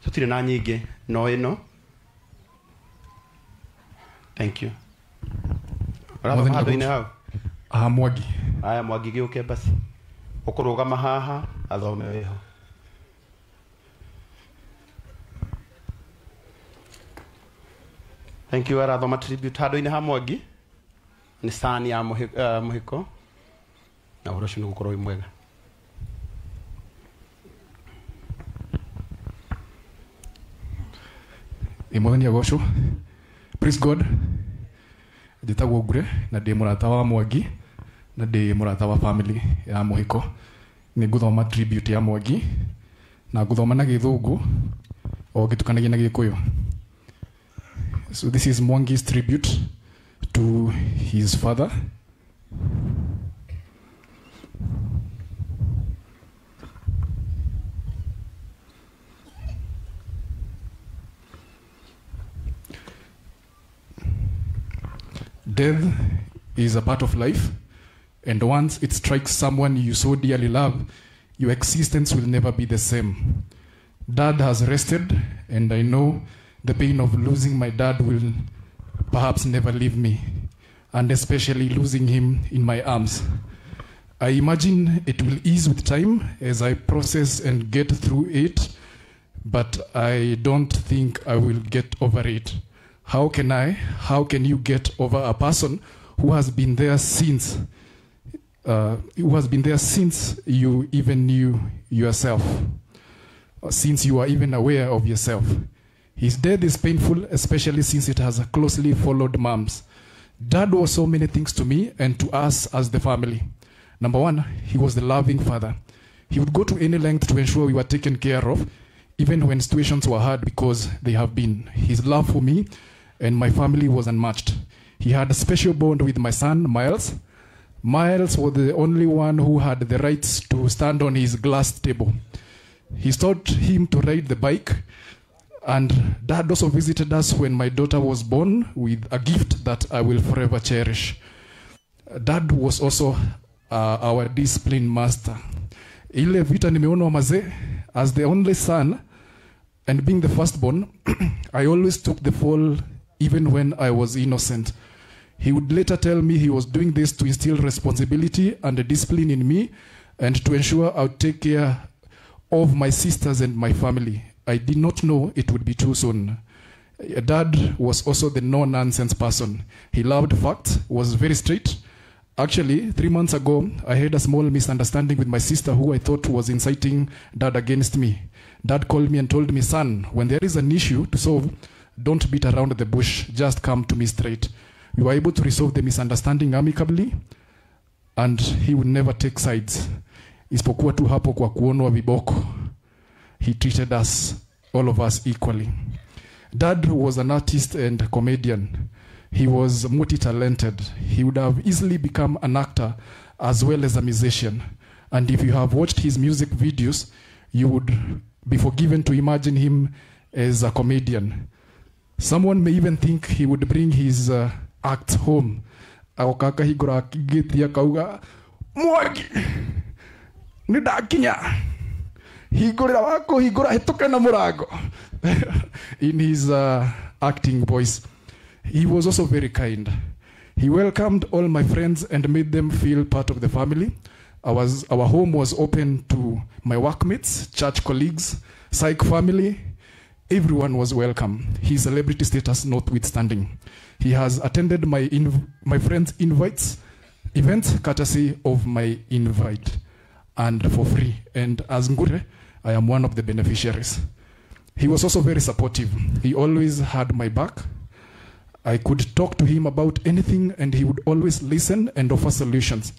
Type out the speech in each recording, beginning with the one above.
tutire na nyingi no ino. Thank you. Rathoma handu-inĩ hau. Mwangi. Aya Mwangi gĩũke basi. Ũkũrũgama haha athome wĩho. Thank you. Arathoma tribute handu-inĩ ha Mwangi. Nĩ sani ya Muhiko. Na ũhoro ũcio nĩ gũkorwo wĩ mwega. Mwathani agocwo. Praise God. Njĩtagwo Ngure na ndĩ mũrata wa Mwangi na ndĩ mũrata wa family ya Muhiko. Nĩ ngũthoma tribute ya Mwangi na ngũthoma na Gĩthũngũ o gĩtukanagia na Gĩkũyũ. So this is Mwangi's tribute to his father. Death is a part of life, and once it strikes someone you so dearly love, your existence will never be the same. Dad has rested, and I know the pain of losing my dad will perhaps never leave me, and especially losing him in my arms. I imagine it will ease with time as I process and get through it, but I don't think I will get over it. How can you get over a person who has been there since you even knew yourself, since you are even aware of yourself? His death is painful, especially since it has closely followed Mom's. Dad was so many things to me and to us as the family. Number one, he was the loving father. He would go to any length to ensure we were taken care of, even when situations were hard, because they have been. His love for me and my family was unmatched. He had a special bond with my son, Miles. Miles was the only one who had the rights to stand on his glass table. He taught him to ride the bike, and Dad also visited us when my daughter was born with a gift that I will forever cherish. Dad was also our discipline master. Ile vita nimeona mazee, as the only son and being the firstborn, I always took the fall even when I was innocent. He would later tell me he was doing this to instill responsibility and discipline in me and to ensure I would take care of my sisters and my family. I did not know it would be too soon. Dad was also the no-nonsense person. He loved facts, was very straight. Actually, 3 months ago, I had a small misunderstanding with my sister who I thought was inciting Dad against me. Dad called me and told me, son, when there is an issue to solve, don't beat around the bush, just come to me straight. We were able to resolve the misunderstanding amicably, and he would never take sides. Isipokuwa tu hapo kwa kuonwa viboko. He treated us, all of us, equally. Dad was an artist and comedian. He was multi-talented. He would have easily become an actor as well as a musician. And if you have watched his music videos, you would be forgiven to imagine him as a comedian. Someone may even think he would bring his acts home. Akokaka higura kigitia kauga Mwangi nidakinya higura wako higura hitoke na murago in his acting voice. He was also very kind. He welcomed all my friends and made them feel part of the family. Our home was open to my workmates, church colleagues, psych family. Everyone was welcome, his celebrity status notwithstanding. He has attended my friends' events courtesy of my invite and for free. And as Ngure, I am one of the beneficiaries. He was also very supportive. He always had my back. I could talk to him about anything and he would always listen and offer solutions.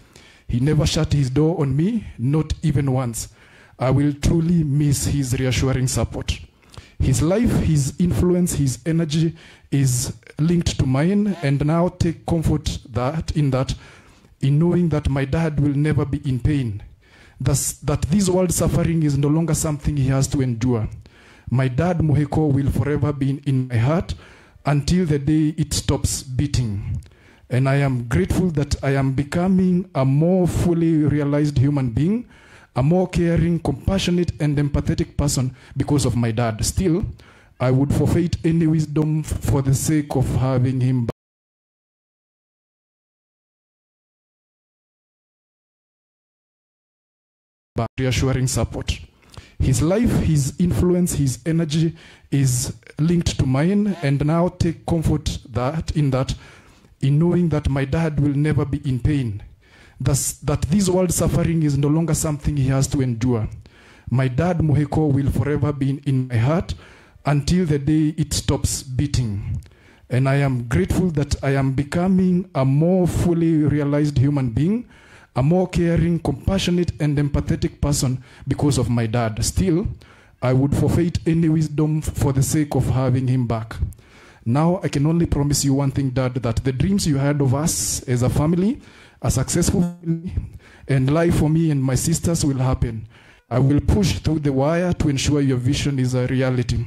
He never shut his door on me, not even once. I will truly miss his reassuring support. His life, his influence, his energy is linked to mine, and now take comfort in knowing that my dad will never be in pain. Thus, that this world suffering is no longer something he has to endure. My dad, Muhiko, will forever be in my heart until the day it stops beating. And I am grateful that I am becoming a more fully realized human being, a more caring, compassionate, and empathetic person because of my dad. Still, I would forfeit any wisdom for the sake of having him back. Reassuring support. His life, his influence, his energy is linked to mine, and now take comfort in knowing that my dad will never be in pain. Thus, that this world suffering is no longer something he has to endure. My dad, Muhiko, will forever be in my heart until the day it stops beating. And I am grateful that I am becoming a more fully realized human being, a more caring, compassionate, and empathetic person because of my dad. Still, I would forfeit any wisdom for the sake of having him back. Now, I can only promise you one thing, Dad, that the dreams you had of us as a family, a successful family, and life for me and my sisters will happen. I will push through the wire to ensure your vision is a reality.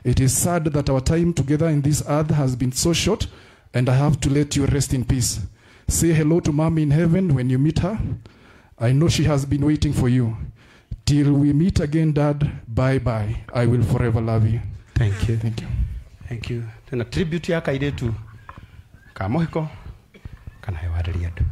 It is sad that our time together in this earth has been so short, and I have to let you rest in peace. Say hello to Mommy in heaven when you meet her. I know she has been waiting for you. Till we meet again, Dad, bye-bye. I will forever love you. Thank you. Thank you. Thank you. Tuna tribute ya kairetu ka Muhiko kana ya wadari andu.